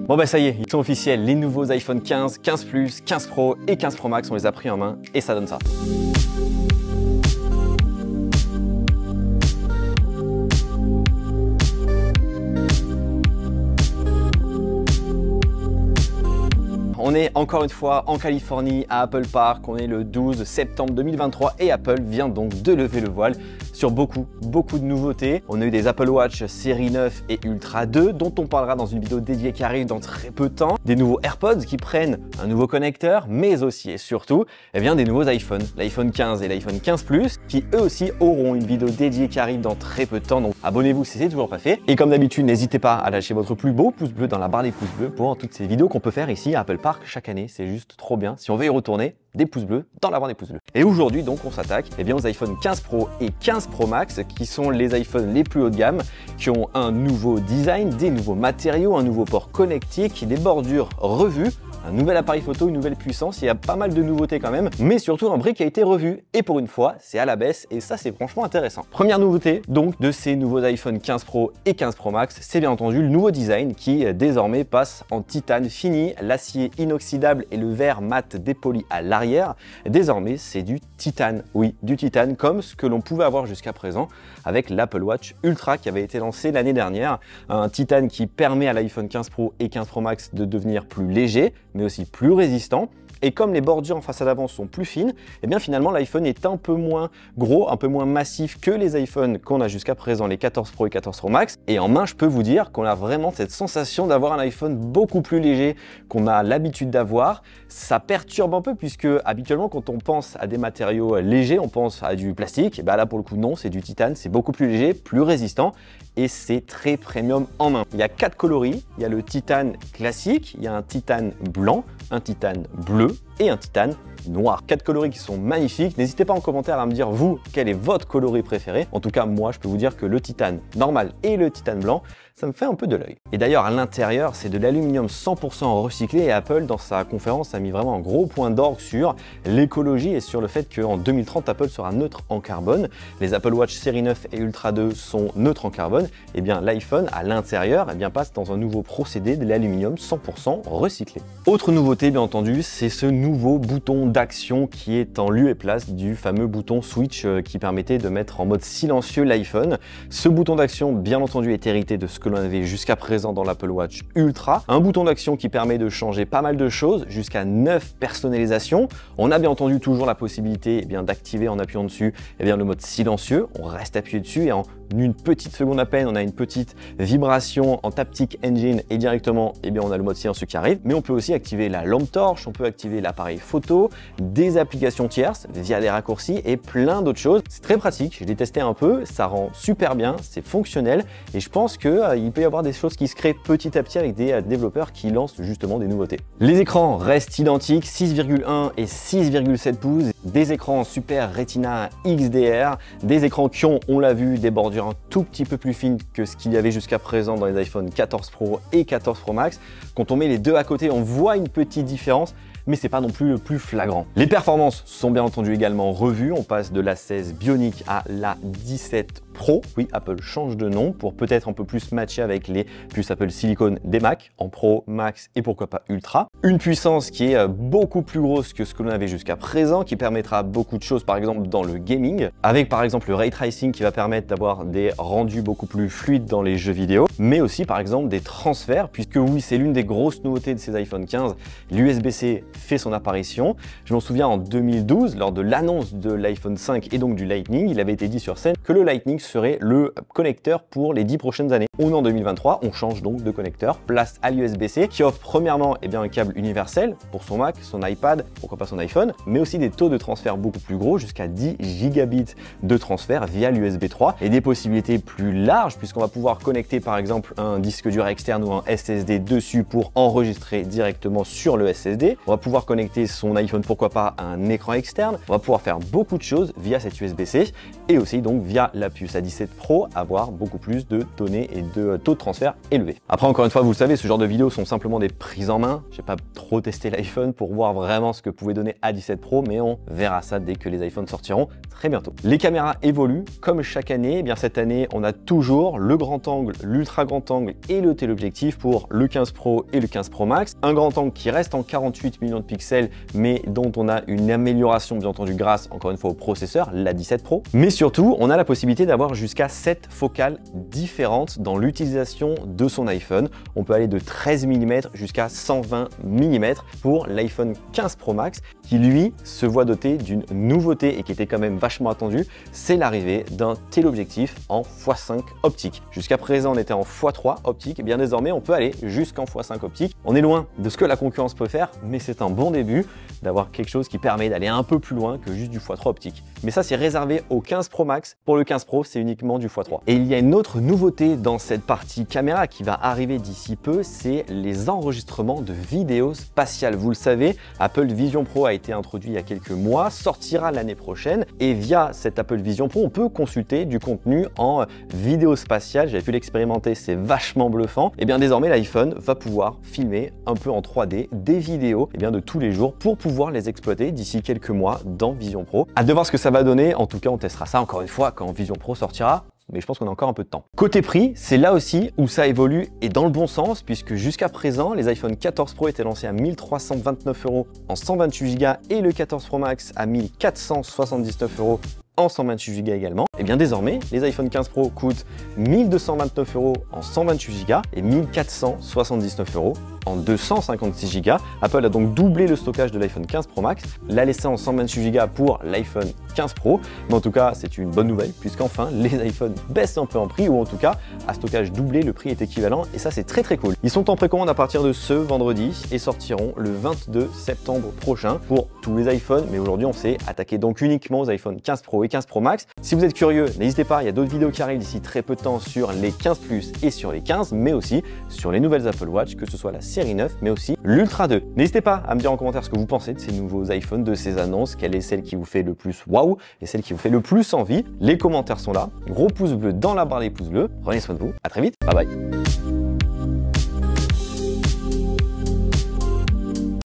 Bon bah ça y est, ils sont officiels, les nouveaux iPhone 15, 15 Plus, 15 Pro et 15 Pro Max, on les a pris en main et ça donne ça. On est encore une fois en Californie à Apple Park, on est le 12 septembre 2023 et Apple vient donc de lever le voile sur beaucoup de nouveautés. On a eu des Apple Watch série 9 et Ultra 2 dont on parlera dans une vidéo dédiée qui arrive dans très peu de temps. Des nouveaux AirPods qui prennent un nouveau connecteur, mais aussi et surtout des nouveaux iPhones, l'iPhone 15 et l'iPhone 15 Plus qui eux aussi auront une vidéo dédiée qui arrive dans très peu de temps. Donc abonnez-vous si c'est toujours pas fait. Et comme d'habitude, n'hésitez pas à lâcher votre plus beau pouce bleu dans la barre des pouces bleus pour toutes ces vidéos qu'on peut faire ici à Apple Park chaque année. C'est juste trop bien. Si on veut y retourner, des pouces bleus dans la barre des pouces bleus. Et aujourd'hui donc on s'attaque aux iPhone 15 Pro et 15 Pro Max qui sont les iPhones les plus haut de gamme, qui ont un nouveau design, des nouveaux matériaux, un nouveau port connectique, des bordures revues, un nouvel appareil photo, une nouvelle puissance, il y a pas mal de nouveautés quand même, mais surtout un brick qui a été revu. Et pour une fois, c'est à la baisse et ça c'est franchement intéressant. Première nouveauté donc de ces nouveaux iPhone 15 Pro et 15 Pro Max, c'est bien entendu le nouveau design qui désormais passe en titane fini, l'acier inoxydable et le verre mat dépoli à l'arrière. Désormais, c'est du titane. Oui, du titane comme ce que l'on pouvait avoir jusqu'à présent avec l'Apple Watch Ultra qui avait été lancé l'année dernière. Un titane qui permet à l'iPhone 15 Pro et 15 Pro Max de devenir plus léger, mais aussi plus résistant. Et comme les bordures en façade avant sont plus fines, et bien finalement l'iPhone est un peu moins gros, un peu moins massif que les iPhones qu'on a jusqu'à présent, les 14 Pro et 14 Pro Max. Et en main, je peux vous dire qu'on a vraiment cette sensation d'avoir un iPhone beaucoup plus léger qu'on a l'habitude d'avoir. Ça perturbe un peu puisque habituellement quand on pense à des matériaux légers, on pense à du plastique. Et bien là pour le coup non, c'est du titane, c'est beaucoup plus léger, plus résistant et c'est très premium en main. Il y a 4 coloris, il y a le titane classique, il y a un titane blanc, un titane bleu et un titane noir. 4 coloris qui sont magnifiques. N'hésitez pas en commentaire à me dire vous quel est votre coloris préféré. En tout cas moi je peux vous dire que le titane normal et le titane blanc ça me fait un peu de l'œil. Et d'ailleurs à l'intérieur c'est de l'aluminium 100% recyclé et Apple dans sa conférence a mis vraiment un gros point d'orgue sur l'écologie et sur le fait qu'en 2030 Apple sera neutre en carbone. Les Apple Watch série 9 et Ultra 2 sont neutres en carbone. Et bien l'iPhone à l'intérieur passe dans un nouveau procédé de l'aluminium 100% recyclé. Autre nouveauté bien entendu, c'est ce nouveau bouton d'action qui est en lieu et place du fameux bouton switch qui permettait de mettre en mode silencieux l'iPhone. Ce bouton d'action bien entendu est hérité de ce que l'on avait jusqu'à présent dans l'Apple Watch Ultra. Un bouton d'action qui permet de changer pas mal de choses, jusqu'à 9 personnalisations. On a bien entendu toujours la possibilité d'activer en appuyant dessus le mode silencieux. On reste appuyé dessus et en une petite seconde à peine, on a une petite vibration en Taptic Engine et directement on a le mode silencieux qui arrive. Mais on peut aussi activer la lampe torche, on peut activer l'appareil photo, des applications tierces via des raccourcis et plein d'autres choses. C'est très pratique, je l'ai testé un peu, ça rend super bien, c'est fonctionnel et je pense qu'il peut y avoir des choses qui se créent petit à petit avec des développeurs qui lancent justement des nouveautés. Les écrans restent identiques, 6,1 et 6,7 pouces, des écrans Super Retina XDR, des écrans qui ont, on l'a vu, des bordures un tout petit peu plus fines que ce qu'il y avait jusqu'à présent dans les iPhone 14 Pro et 14 Pro Max. Quand on met les deux à côté, on voit une petite différence, mais c'est pas non plus le plus flagrant. Les performances sont bien entendu également revues. On passe de la 16 Bionic à la 17 Pro. Oui, Apple change de nom pour peut-être un peu plus matcher avec les puces Apple Silicon des Mac en Pro, Max et pourquoi pas Ultra. Une puissance qui est beaucoup plus grosse que ce que l'on avait jusqu'à présent, qui permettra beaucoup de choses par exemple dans le gaming, avec par exemple le Ray Tracing qui va permettre d'avoir des rendus beaucoup plus fluides dans les jeux vidéo, mais aussi par exemple des transferts, puisque oui, c'est l'une des grosses nouveautés de ces iPhone 15, l'USB-C fait son apparition. Je m'en souviens en 2012, lors de l'annonce de l'iPhone 5 et donc du Lightning, il avait été dit sur scène que le Lightning serait le connecteur pour les 10 prochaines années. On est en 2023, on change donc de connecteur, place à l'USB-C qui offre premièrement un câble universel pour son Mac, son iPad, pourquoi pas son iPhone, mais aussi des taux de transfert beaucoup plus gros, jusqu'à 10 gigabits de transfert via l'USB 3 et des possibilités plus larges puisqu'on va pouvoir connecter par exemple un disque dur externe ou un SSD dessus pour enregistrer directement sur le SSD. On va pouvoir connecter son iPhone, pourquoi pas, à un écran externe. On va pouvoir faire beaucoup de choses via cette USB-C et aussi donc via la puce la 17 Pro avoir beaucoup plus de données et de taux de transfert élevés. Après, encore une fois, vous le savez, ce genre de vidéos sont simplement des prises en main. Je n'ai pas trop testé l'iPhone pour voir vraiment ce que pouvait donner A17 Pro, mais on verra ça dès que les iPhones sortiront très bientôt. Les caméras évoluent comme chaque année. Eh bien, cette année, on a toujours le grand angle, l'ultra grand angle et le téléobjectif pour le 15 Pro et le 15 Pro Max. Un grand angle qui reste en 48 millions de pixels, mais dont on a une amélioration, bien entendu, grâce, encore une fois, au processeur, l'A17 Pro. Mais surtout, on a la possibilité d'avoir jusqu'à 7 focales différentes dans l'utilisation de son iPhone. On peut aller de 13 mm jusqu'à 120 mm pour l'iPhone 15 Pro Max, qui lui se voit doté d'une nouveauté et qui était quand même vachement attendue, c'est l'arrivée d'un téléobjectif en x5 optique. Jusqu'à présent, on était en x3 optique, et bien désormais, on peut aller jusqu'en x5 optique. On est loin de ce que la concurrence peut faire, mais c'est un bon début d'avoir quelque chose qui permet d'aller un peu plus loin que juste du x3 optique. Mais ça, c'est réservé au 15 Pro Max. Pour le 15 Pro, c'est uniquement du x3. Et il y a une autre nouveauté dans cette partie caméra qui va arriver d'ici peu, c'est les enregistrements de vidéos spatiales. Vous le savez, Apple Vision Pro a été introduit il y a quelques mois, sortira l'année prochaine, et via cette Apple Vision Pro, on peut consulter du contenu en vidéo spatiale. J'avais pu l'expérimenter, c'est vachement bluffant. Et bien désormais, l'iPhone va pouvoir filmer un peu en 3D des vidéos de tous les jours pour pouvoir les exploiter d'ici quelques mois dans Vision Pro. Hâte de voir ce que ça va donner. En tout cas, on testera ça encore une fois quand Vision Pro sortira, mais je pense qu'on a encore un peu de temps. Côté prix, c'est là aussi où ça évolue et dans le bon sens, puisque jusqu'à présent, les iPhone 14 Pro étaient lancés à 1329 € en 128 Go et le 14 Pro Max à 1479 € en 128 Go également. Et bien désormais, les iPhone 15 Pro coûtent 1229 € en 128 Go et 1479 € en 256 Go. Apple a donc doublé le stockage de l'iPhone 15 Pro Max, l'a laissé en 128 Go pour l'iPhone 15 Pro. Mais en tout cas, c'est une bonne nouvelle puisqu'enfin, les iPhones baissent un peu en prix, ou en tout cas, à stockage doublé, le prix est équivalent et ça, c'est très très cool. Ils sont en précommande à partir de ce vendredi et sortiront le 22 septembre prochain pour tous les iPhones. Mais aujourd'hui, on s'est attaqué donc uniquement aux iPhone 15 Pro et 15 Pro Max. Si vous êtes curieux, n'hésitez pas, il y a d'autres vidéos qui arrivent d'ici très peu de temps sur les 15 Plus et sur les 15, mais aussi sur les nouvelles Apple Watch, que ce soit la série 9, mais aussi l'Ultra 2. N'hésitez pas à me dire en commentaire ce que vous pensez de ces nouveaux iPhones, de ces annonces, quelle est celle qui vous fait le plus waouh et celle qui vous fait le plus envie. Les commentaires sont là, gros pouce bleu dans la barre des pouces bleus. Prenez soin de vous, à très vite, bye bye.